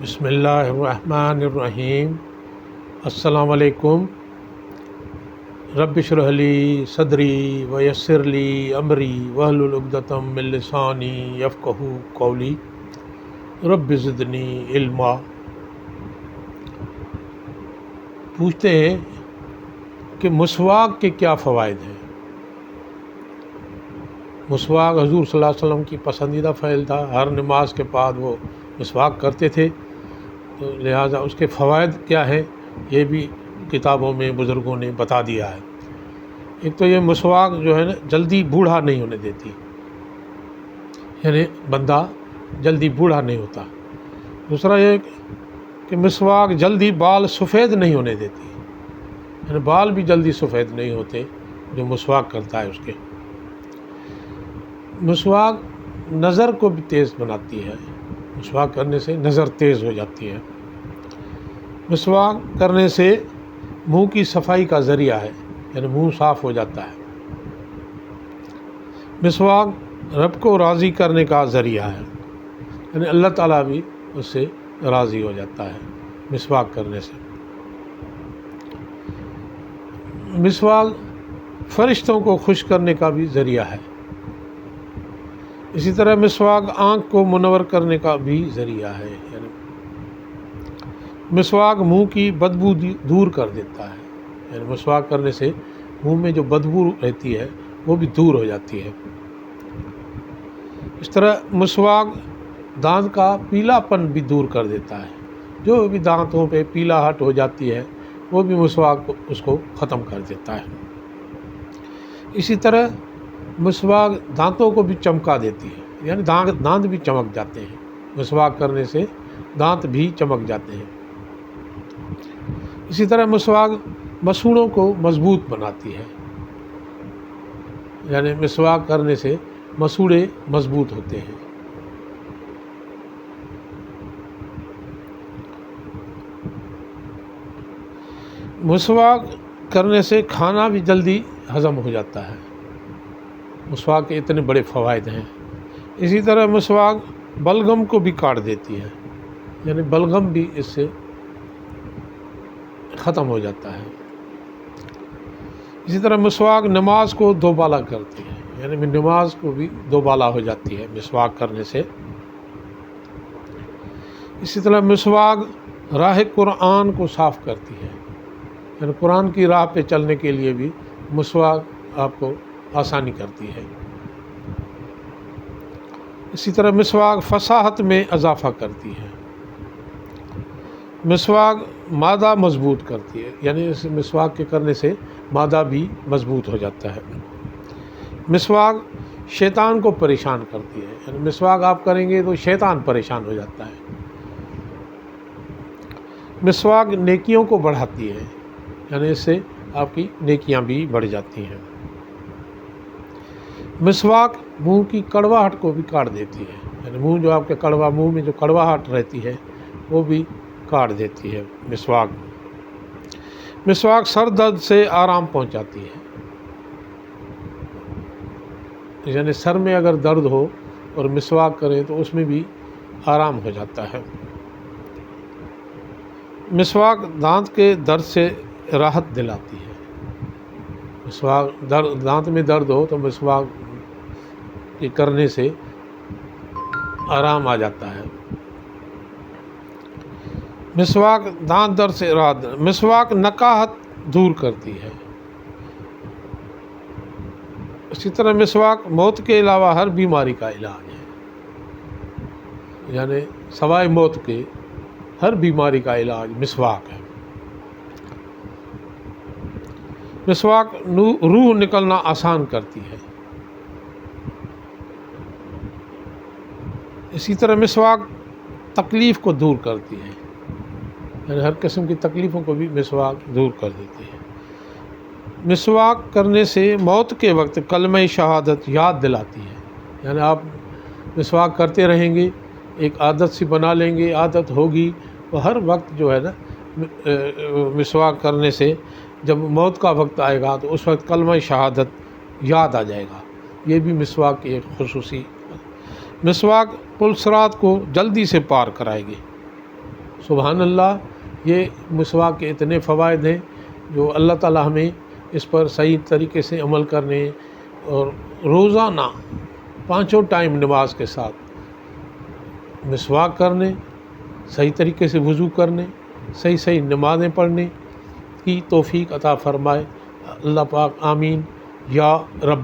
بسم اللہ الرحمن الرحیم۔ السلام علیکم۔ رب اشرح لی صدری ویسر لی امری واحلل عقدۃ من لسانی یفقہوا قولی رب زدنی علما۔ پوچھتے ہیں کہ مسواک کے کیا فوائد ہیں۔ مسواک حضور صلی اللہ علیہ وسلم کی پسندیدہ فعل تھا، ہر نماز کے بعد وہ مسواک کرتے تھے، تو لہٰذا اس کے فوائد کیا ہیں یہ بھی کتابوں میں بزرگوں نے بتا دیا ہے۔ ایک تو یہ مسواک جو ہے نا جلدی بوڑھا نہیں ہونے دیتی، یعنی بندہ جلدی بوڑھا نہیں ہوتا۔ دوسرا یہ کہ مسواک جلدی بال سفید نہیں ہونے دیتی، یعنی بال بھی جلدی سفید نہیں ہوتے جو مسواک کرتا ہے اس کے۔ مسواک نظر کو بھی تیز بناتی ہے، مسواک کرنے سے نظر تیز ہو جاتی ہے۔ مسواک کرنے سے منہ کی صفائی کا ذریعہ ہے، یعنی منہ صاف ہو جاتا ہے۔ مسواک رب کو راضی کرنے کا ذریعہ ہے، یعنی اللہ تعالیٰ بھی اس سے راضی ہو جاتا ہے مسواک کرنے سے۔ مسواک فرشتوں کو خوش کرنے کا بھی ذریعہ ہے۔ اسی طرح مسواک آنکھ کو منور کرنے کا بھی ذریعہ ہے، یعنی مسواک منہ کی بدبو دور کر دیتا ہے، یعنی مسواک کرنے سے منہ میں جو بدبو رہتی ہے وہ بھی دور ہو جاتی ہے۔ اس طرح مسواک دانت کا پیلا پن بھی دور کر دیتا ہے، جو بھی دانتوں پہ پیلا ہٹ ہو جاتی ہے وہ بھی مسواک اس کو ختم کر دیتا ہے۔ اسی طرح مسواک دانتوں کو بھی چمکا دیتی ہے، یعنی دانت بھی چمک جاتے ہیں، مسواک کرنے سے دانت بھی چمک جاتے ہیں۔ اسی طرح مسواک مسوڑوں کو مضبوط بناتی ہے، یعنی مسواک کرنے سے مسوڑے مضبوط ہوتے ہیں۔ مسواک کرنے سے کھانا بھی جلدی ہضم ہو جاتا ہے۔ مسواک کے اتنے بڑے فوائد ہیں۔ اسی طرح مسواک بلغم کو بھی کاٹ دیتی ہے، یعنی بلغم بھی اس سے ختم ہو جاتا ہے۔ اسی طرح مسواک نماز کو دوبالا کرتی ہے، یعنی نماز کو بھی دوبالا ہو جاتی ہے مسواک کرنے سے۔ اسی طرح مسواک راہ قرآن کو صاف کرتی ہے، یعنی قرآن کی راہ پہ چلنے کے لیے بھی مسواک آپ کو آسانی کرتی ہے۔ اسی طرح مسواک فصاحت میں اضافہ کرتی ہے۔ مسواک معدہ مضبوط کرتی ہے، یعنی اس مسواک کے کرنے سے معدہ بھی مضبوط ہو جاتا ہے۔ مسواک شیطان کو پریشان کرتی ہے، یعنی مسواک آپ کریں گے تو شیطان پریشان ہو جاتا ہے۔ مسواک نیکیوں کو بڑھاتی ہے، یعنی اس سے آپ کی نیکیاں بھی بڑھ جاتی ہیں۔ مسواک منہ کی کڑواہٹ کو بھی کاٹ دیتی ہے، یعنی منہ جو آپ کے منہ میں جو کڑواہٹ رہتی ہے وہ بھی کاٹ دیتی ہے مسواک۔ مسواک سر درد سے آرام پہنچاتی ہے، یعنی سر میں اگر درد ہو اور مسواک کریں تو اس میں بھی آرام ہو جاتا ہے۔ مسواک دانت کے درد سے راحت دلاتی ہے۔ مسواک دانت میں درد ہو تو مسواک کے کرنے سے آرام آ جاتا ہے۔ مسواک دانت درد سے راحت، مسواک نکاہت دور کرتی ہے۔ اسی طرح مسواک موت کے علاوہ ہر بیماری کا علاج ہے، یعنی سوائے موت کے ہر بیماری کا علاج مسواک ہے۔ مسواک روح نکلنا آسان کرتی ہے۔ اسی طرح مسواک تکلیف کو دور کرتی ہے، یعنی ہر قسم کی تکلیفوں کو بھی مسواک دور کر دیتی ہے۔ مسواک کرنے سے موت کے وقت کلمہ شہادت یاد دلاتی ہے، یعنی آپ مسواک کرتے رہیں گے، ایک عادت سی بنا لیں گے، عادت ہوگی، تو ہر وقت جو ہے نا مسواک کرنے سے جب موت کا وقت آئے گا تو اس وقت کلمہ شہادت یاد آ جائے گا۔ یہ بھی مسواک کی ایک خصوصی۔ مسواک پل صراط کو جلدی سے پار کرائے گی، سبحان اللہ، یہ مسواک کے اتنے فوائد ہیں جو اللہ تعالیٰ ہمیں اس پر صحیح طریقے سے عمل کرنے اور روزانہ 5 ٹائم نماز کے ساتھ مسواک کرنے، صحیح طریقے سے وضو کرنے، صحیح نمازیں پڑھنے کی توفیق عطا فرمائے اللہ پاک، آمین یا رب۔